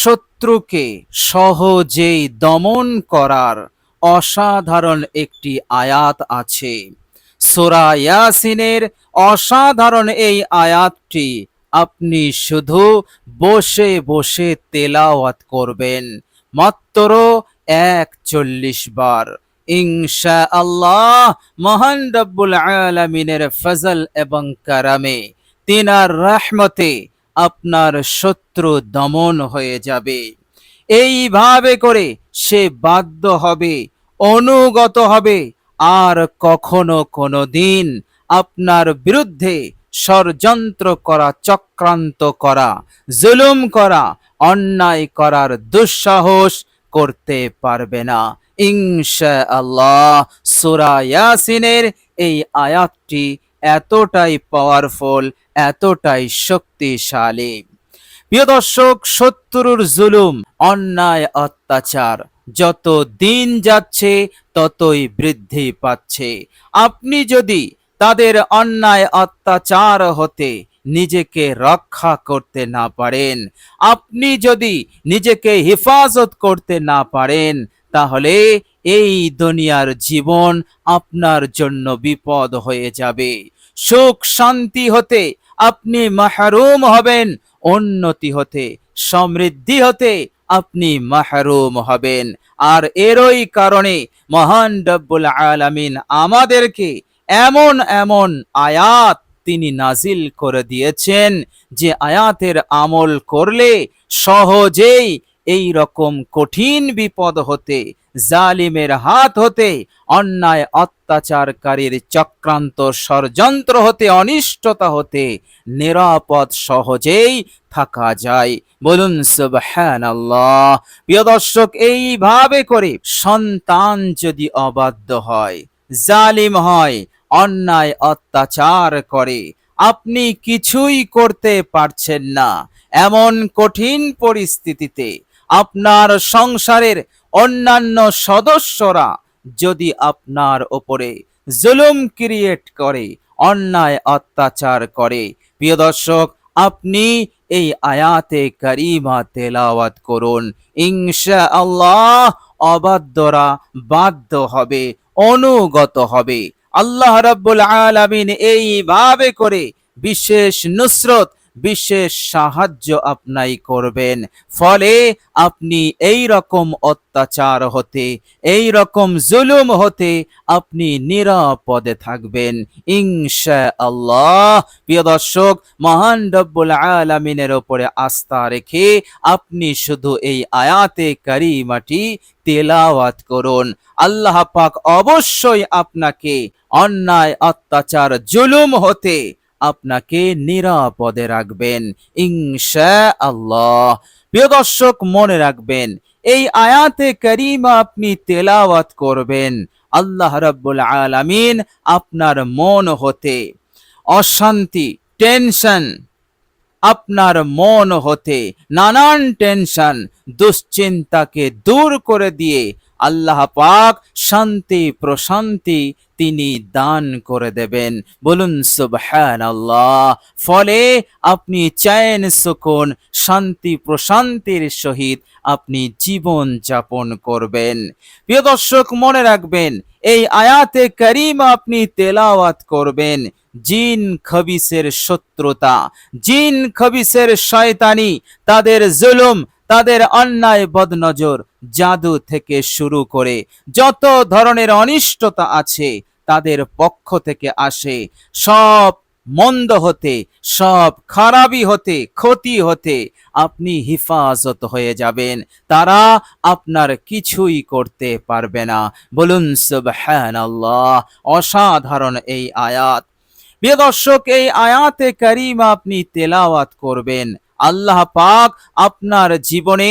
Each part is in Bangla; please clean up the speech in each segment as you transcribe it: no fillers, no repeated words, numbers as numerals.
শত্রুকে সহজেই দমন করার অসাধারণ একটি আয়াত আছে। সূরা ইয়াসিনের অসাধারণ এই আয়াতটি আপনি শুধু বসে বসে তেলাওয়াত করবেন মাত্র ৪১ বার। ইনশাআল্লাহ মহান রব্বুল আলামিনের ফজল এবং কারামে, তিনার রহমতে আপনার শত্রু দমন হয়ে যাবে। এইভাবে করে সে বাধ্য হবে, অনুগত হবে, আর কখনো কোনো দিন আপনার বিরুদ্ধে ষড়যন্ত্র করা, চক্রান্ত করা, জুলুম করা, অন্যায় করার দুঃসাহস করতে পারবে না ইনশাআল্লাহ। সূরা ইয়াসিনের এই আয়াতটি এতটাই পাওয়ারফুল, এতটাই শক্তিশালী। প্রিয় দর্শক, শত্রুর জুলুম, অন্যায়, অত্যাচার যত দিন যাচ্ছে ততই বৃদ্ধি পাচ্ছে। আপনি যদি তাদের অন্যায় অত্যাচার হতে নিজেকে রক্ষা করতে না পারেন, আপনি যদি নিজেকে হেফাজত করতে না পারেন, তাহলে এই দুনিয়ার জীবন আপনার জন্য বিপদ হয়ে যাবে। সুখ শান্তি হতে আপনি মাহরুম হবেন, উন্নতি হতে, সমৃদ্ধি হতে আপনি মাহরুম হবেন। আর এরই কারণে মহান রব্বুল আলামিন আমাদেরকে এমন এমন আয়াত তিনি নাজিল করে দিয়েছেন, যে আয়াতের আমল করলে সহজেই এই রকম কঠিন বিপদ হতে, জালিমের হাত হতে, অন্যায় অত্যাচারকারীর চক্রান্ত ষড়যন্ত্র হতে, অনিষ্টতা হতে নিরাপদ সহজেই থাকা যায়। বলুন সুবহানাল্লাহ। প্রিয় দর্শক, এইভাবে করে সন্তান যদি অবাধ্য হয়, জালিম হয়, অন্যায় অত্যাচার করে, আপনি কিছুই করতে পারছেন না, এমন কঠিন পরিস্থিতিতে আপনার সংসারের অন্যান্য সদস্যরা যদি আপনার ওপরে জুলুম ক্রিয়েট করে, অন্যায় অত্যাচার করে, প্রিয় দর্শক, আপনি এই আয়াতে কারিমা তেলাওয়াত করুন। ইনশাআল্লাহ অবাধ্যরা বাধ্য হবে, অনুগত হবে। আল্লাহ রাব্বুল আলামিন এইভাবে করে বিশেষ নুসরত, বিশেষ সাহায্য আপনাই করবেন। ফলে আপনি এই রকম অত্যাচার হতে, এই রকম জুলুম হতে আপনি নিরাপদে থাকবেন ইনশাআল্লাহ। প্রিয় দর্শক, মহান রব্বুল আলামিনের উপরে আস্থা রেখে আপনি শুধু এই আয়াতে কারিমাটি তেলাওয়াত করুন। আল্লাহ পাক অবশ্যই আপনাকে অন্যায় অত্যাচার জুলুম হতে আপনাকে নিরাপদে রাখবেন ইনশাআল্লাহ। প্রিয় দর্শক, মনে রাখবেন, এই আয়াতে কারিমা আপনি তেলাওয়াত করবেন, আল্লাহ রাব্বুল আলামিন আপনার মন হতে অশান্তি, টেনশন, আপনার মন হতে নানান টেনশন, দুশ্চিন্তাকে দূর করে দিয়ে আল্লাহ পাক শান্তি, প্রশান্তি তিনি দান করে দেবেন। বলুন সুবহানাল্লাহ। ফলে আপনি চैन, সুকুন, শান্তি, প্রশান্তির সহিত আপনি জীবন যাপন করবেন। প্রিয় দর্শক, মনে রাখবেন, এই আয়াতে কারিমা আপনি তেলাওয়াত করবেন, জিন খবিসের শত্রুতা, জিন খবিসের শয়তানি, তাদের জুলুম, তাদের অন্যায় বদনজর, জাদু থেকে শুরু করে যত ধরনের অনিষ্টতা আছে তাদের পক্ষ থেকে আসে, সব মন্দ হতে, সব খারাপি হতে, ক্ষতি হতে আপনি হিফাজত হয়ে যাবেন। তারা আপনার কিছুই করতে পারবে না। বলুন সুবহানাল্লাহ। অসাধারণ এই আয়াত। প্রিয় দর্শক, এই আয়াতে কারিমা আপনি তেলাওয়াত করবেন, আল্লাহ পাক আপনার জীবনে,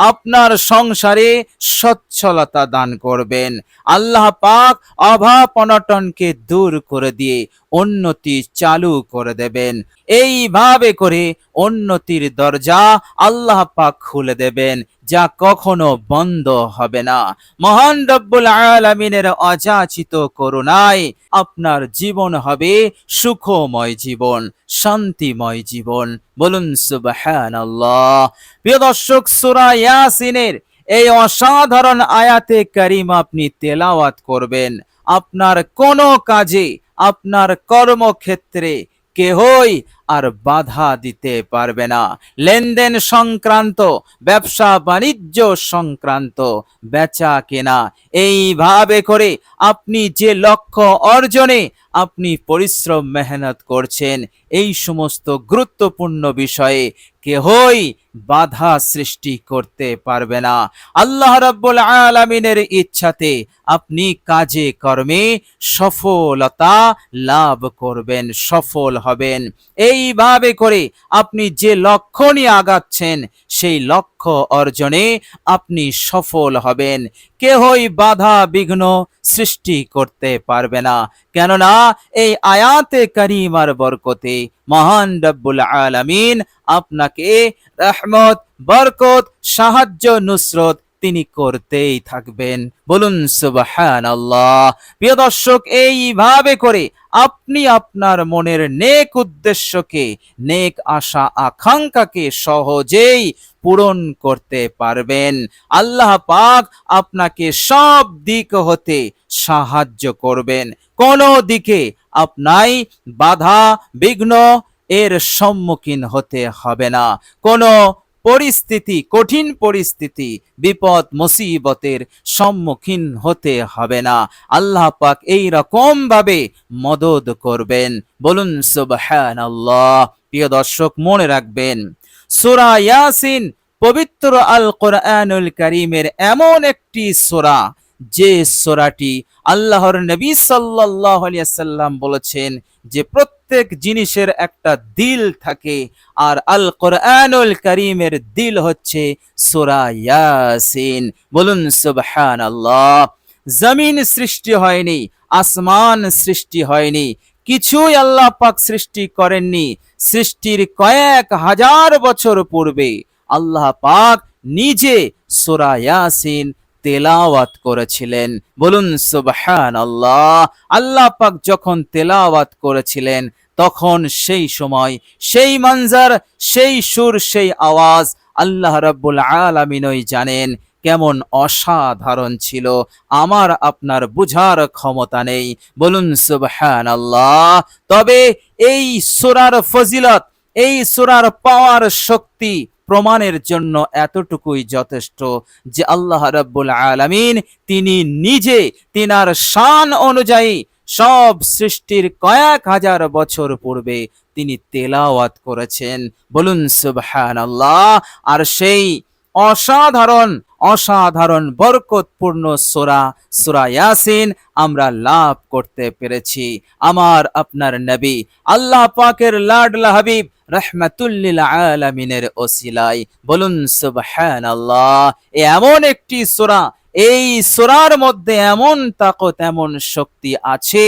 আপনার সংসারে সচ্ছলতা দান করবেন। আল্লাহ পাক অভাব অনটনকে দূর করে দিয়ে উন্নতি চালু করে দেবেন। এইভাবে করে উন্নতির দরজা আল্লাহ পাক খুলে দেবেন, যা কখনো বন্ধ হবে না। মহান রব্বুল আলামিনের অযাচিত করুণায় আপনার জীবন হবে সুখময় জীবন, শান্তিময় জীবন। বলুন সুবহানাল্লাহ। প্রিয় দর্শক, সূরা ইয়াসিনের এই অসাধারণ আয়াতে কারিমা আপনি তেলাওয়াত করবেন, আপনার কোনো কাজে, আপনার কর্মক্ষেত্রে কেহই আর বাধা দিতে পারবে না। লেনদেন সংক্রান্ত, ব্যবসা বাণিজ্য সংক্রান্ত, বেচা কেনা, এইভাবে করে আপনি যে লক্ষ্য অর্জনে আপনি পরিশ্রম মেহনত করছেন, এই সমস্ত গুরুত্বপূর্ণ বিষয়ে কেহই বাধা সৃষ্টি করতে পারবে না। আল্লাহ রাব্বুল আলামিনের ইচ্ছাতে আপনি কাজে কর্মে সফলতা লাভ করবেন, সফল হবেন। এইভাবে করে আপনি যে লক্ষ্য নিয়ে আগাচ্ছেন, সেই লক্ষ্য অর্জনে আপনি সফল হবেন। কেহই বাধা বিঘ্ন সৃষ্টি করতে পারবে না, কেননা এই আয়াতে কারিমার বরকতে মহান রব্বুল আলামিন আপনাকে রহমত, বরকত, সাহায্য, নুসরত তিনি করতেই থাকবেন। বলুন সুবহানাল্লাহ। প্রিয় দর্শক, এইভাবে করে আপনি আপনার মনের নেক উদ্দেশ্যকে, নেক আশা আকাঙ্ক্ষাকে সহজেই পূরণ করতে পারবেন। আল্লাহ পাক আপনাকে সব দিক হতে সাহায্য করবেন। কোনো দিকে আপনাই বাধা বিঘ্ন এর সম্মুখীন হতে হবে না। কোনো পরিস্থিতি, কঠিন পরিস্থিতি, বিপদ মুসিবতের সম্মুখীন হতে হবে না। আল্লাহ পাক এই রকম ভাবে মদদ করবেন। বলুন সুবহানাল্লাহ। প্রিয় দর্শক, মনে রাখবেন, সূরা ইয়াসিন পবিত্র আল কোরআনুল কারীমের এমন একটি সূরা, যে সূরাটি আল্লাহর নবী সাল্লাল্লাহু আলাইহি ওয়াসাল্লাম বলেছেন যে প্রত্যেক জিনিসের একটা দিল থাকে, আর আল কোরআনুল কারীমের দিল হচ্ছে সূরা ইয়াসিন। বলুন সুবহানাল্লাহ। জমিন সৃষ্টি হয়নি, আসমান সৃষ্টি হয়নি, কিছুই আল্লাহ পাক সৃষ্টি করেননি। সৃষ্টির কয়েক হাজার বছর পূর্বে আল্লাহ পাক নিজে সূরা ইয়াসিন তেলাওয়াত করেছিলেন। বলুন সুবহানাল্লাহ। আল্লাহ পাক যখন তেলাওয়াত করেছিলেন, তখন সেই সময়, সেই মঞ্জার, সেই সুর, সেই আওয়াজ আল্লাহ রাব্বুল আলামিনই জানেন কেমন অসাধারণ ছিল। আমার আপনার বুঝার ক্ষমতা নেই। বলুন সুবহানাল্লাহ। তবে এই সূরার ফজিলত, এই সূরার পাওয়ার, শক্তি প্রমাণের জন্য এতটুকুই যথেষ্ট যে আল্লাহ রাব্বুল আলামিন তিনি নিজে তিনার শান অনুযায়ী সব সৃষ্টির কয়েক হাজার বছর পূর্বে তিনি তেলাওয়াত করেছেন। বলুন সুবহানাল্লাহ। আর সেই অসাধারণ অসাধারণ বরকতপূর্ণ সূরা, সূরা ইয়াসিন আমরা লাভ করতে পেরেছি আমার আপনার নবী, আল্লাহ পাকের লাডলা হাবিব রাহমাতুল লিল আলামিনের ওসিলায়। বলুন সুবহানাল্লাহ। এমন একটি সূরা, এই সূরার মধ্যে এমন তাকত, এমন শক্তি আছে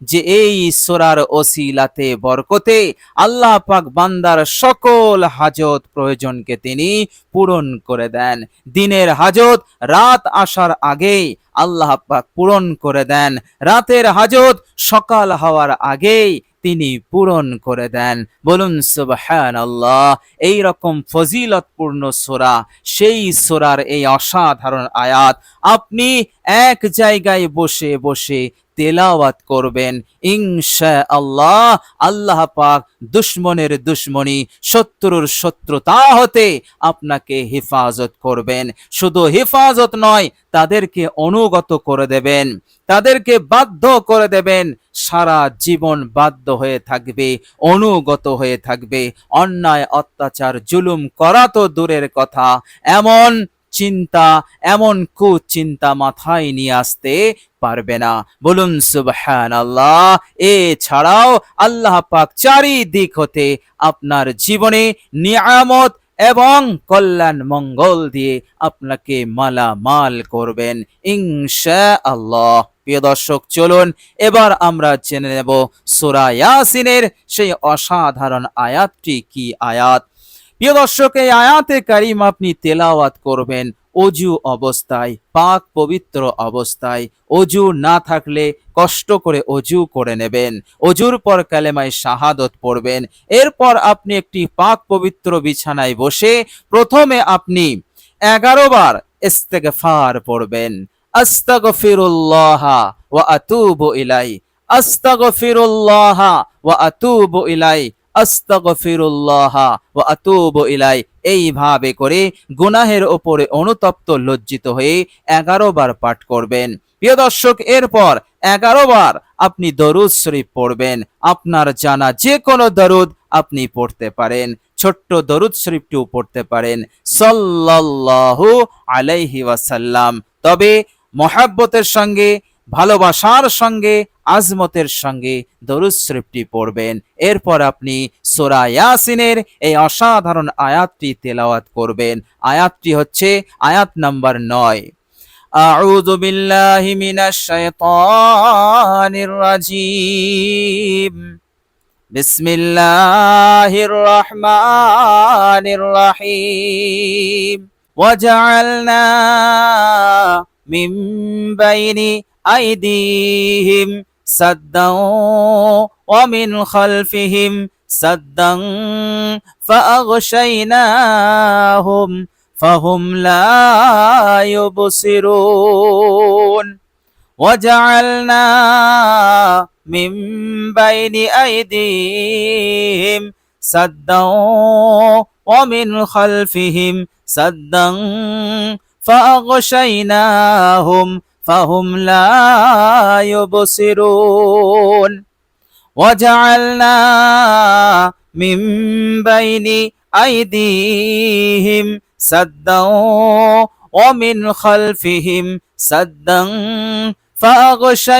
যে এই সূরার ওসিলাতে, বরকতে আল্লাহ পাক বান্দার সকল হাজত প্রয়োজনকে তিনি পূরণ করে দেন। দিনের হাজত রাত আসার আগেই আল্লাহ পাক পূরণ করে দেন, রাতের হাজত সকাল হওয়ার আগেই তিনি পূরণ করে দেন। বলুন সুবহানাল্লাহ। এই রকম ফজিলতপূর্ণ সূরা, সেই সূরার এই অসাধারণ আয়াত আপনি এক জায়গায় বসে বসে তেলাওয়াত করবেন, ইনশাআল্লাহ আল্লাহ পাক দুশমনের দুশমনি, শত্রুর শত্রুতা হতে আপনাকে হেফাজত করবেন। শুধু হেফাজত নয়, তাদেরকে অনুগত করে দেবেন, তাদেরকে বাধ্য করে দেবেন, সারা জীবন বাধ্য হয়ে থাকবে, অনুগত হয়ে থাকবে। অন্যায়, অত্যাচার, জুলুম করা তো দূরের কথা, এমন চিন্তা, এমন কুচিন্তা মাথায় নিয়ে আসতে পারবে না। বলুন সুবহানাল্লাহ। এছাড়াও আল্লাহ পাক চারিদিক হতে আপনার জীবনে নিয়ামত এবং কল্যাণ মঙ্গল দিয়ে আপনাকে মালামাল করবেন ইনশাআল্লাহ। প্রিয় দর্শক, চলুন এবার আমরা জেনে নেব সূরা ইয়াসিনের সেই অসাধারণ আয়াতটি কি আয়াত। প্রিয় দর্শক, এই আয়াতে কারিম আপনি তেলাওয়াত করবেন অজু অবস্থায়, পাক পবিত্র অবস্থায়। অজু না থাকলে কষ্ট করে অজু করে নেবেন, অজুর পর কালেমায়ে শাহাদত পড়বেন। এরপর আপনি একটি পাক পবিত্র বিছানায় বসে প্রথমে আপনি 11 বার ইস্তেগফার পড়বেন। আস্তাগফিরুল্লাহ ওয়া আতুবু ইলাই, আস্তাগফিরুল্লাহ ওয়া আতুবু ইলাই, আস্তাগফিরুল্লাহ ওয়া আতুবু ইলাই। এইভাবে করে গুনাহের ওপরে অনুতপ্ত লজ্জিত হয়ে 11 বার পাঠ করবেন। প্রিয় দর্শক, এরপর 11 বার আপনি দরুদ শরীফ পড়বেন। আপনার জানা যে কোনো দরুদ আপনি পড়তে পারেন, ছোট্ট দরুদ শরীফটিও পড়তে পারেন, সাল্লাল্লাহু আলাইহি ওয়াসাল্লাম। তবে মহাব্বতের সঙ্গে, ভালোবাসার সঙ্গে, আজমতের সঙ্গে দরুদ শরীফটি পড়বেন। এরপর আপনি সূরা ইয়াসিনের এই অসাধারণ আয়াতটি তেলাওয়াত করবেন। আয়াতটি হচ্ছে আয়াত নাম্বার 9। আউযু বিল্লাহি মিনাশ শাইতানির রাজীম, বিসমিল্লাহির রহমানির রহিম। ওয়াজআলনা মিন বাইনি আইদিহিম সাদ্দান ওয়া মিন খালফিহিম সাদ্দান ফাআগশাইনাহুম ফাহুম লা ইউবসিরুন। وجعلنا من بين أيديهم سدا ومن خلفهم سدا فأغشيناهم فهم لا يبصرون وجعلنا من بين أيديهم سدا ومن خلفهم سدا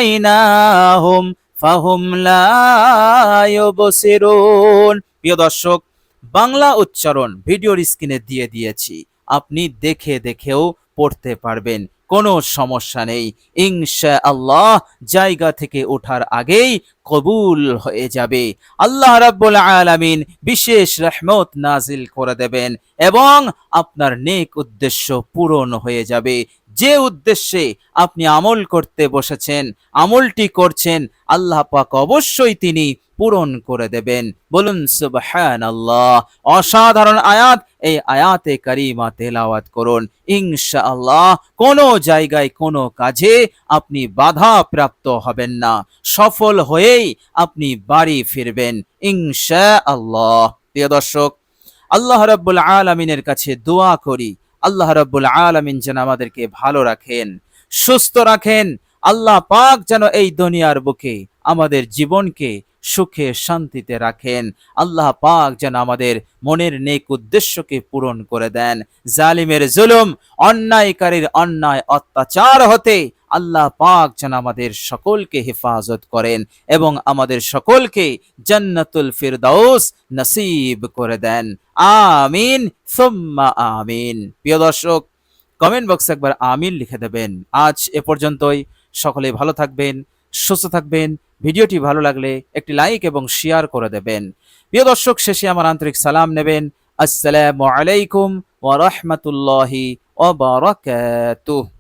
فأغشيناهم فهم لا يبصرون। প্রিয় দর্শক, বাংলা উচ্চারণ ভিডিওর স্ক্রিনে দিয়ে দিয়েছি, আপনি দেখে দেখেও পড়তে পারবেন, কোনো সমস্যা নেই। ইনশাআল্লাহ জায়গা থেকে ওঠার আগেই কবুল হয়ে যাবে। আল্লাহ রাব্বুল আলামিন বিশেষ রহমত নাজিল করে দেবেন এবং আপনার নেক উদ্দেশ্য পূরণ হয়ে যাবে। যে উদ্দেশ্যে আপনি আমল করতে বসেছেন, আমলটি করছেন, আল্লাহ পাক অবশ্যই তিনি পূরণ করে দেবেন। বলুন সুবহানাল্লাহ। অসাধারণ আয়াত, এই আয়াতে কারিমা তেলাওয়াত করুন। ইনশাআল্লাহ কোনো জায়গায় কোনো কাজে আপনি বাধা প্রাপ্ত হবেন না, সফল হয়েই আপনি বাড়ি ফিরবেন ইনশাআল্লাহ। প্রিয় দর্শক, আল্লাহ রাব্বুল আলামিনের কাছে দোয়া করি, আল্লাহ রাব্বুল আলামিন যেন আমাদেরকে ভালো রাখেন, সুস্থ রাখেন। আল্লাহ পাক যেন এই দুনিয়ার বুকে আমাদের জীবনকে সুখে শান্তিতে রাখেন। আল্লাহ পাক যেন আমাদের মনের নেক উদ্দেশ্যকে পূরণ করে দেন। জালিমের জুলুম, অন্যায়কারীর অন্যায় অত্যাচার হতে আল্লাহ পাক যেন আমাদের সকলকে হেফাজত করেন এবং আমাদের সকলকে জান্নাতুল ফিরদাউস নসিব করে দেন। আমিন সুম্মা আমিন। প্রিয় দর্শক, কমেন্ট বক্সে একবার আমিন লিখে দেবেন। আজ এ পর্যন্তই। সকলে ভালো থাকবেন, সুস্থ থাকবেন। ভিডিওটি ভালো লাগলে একটি লাইক এবং শেয়ার করে দেবেন। প্রিয় দর্শক, শেষে আমার আন্তরিক সালাম নেবেন। আসসালামু আলাইকুম ওয়া রাহমাতুল্লাহি ওয়া বারাকাতুহু।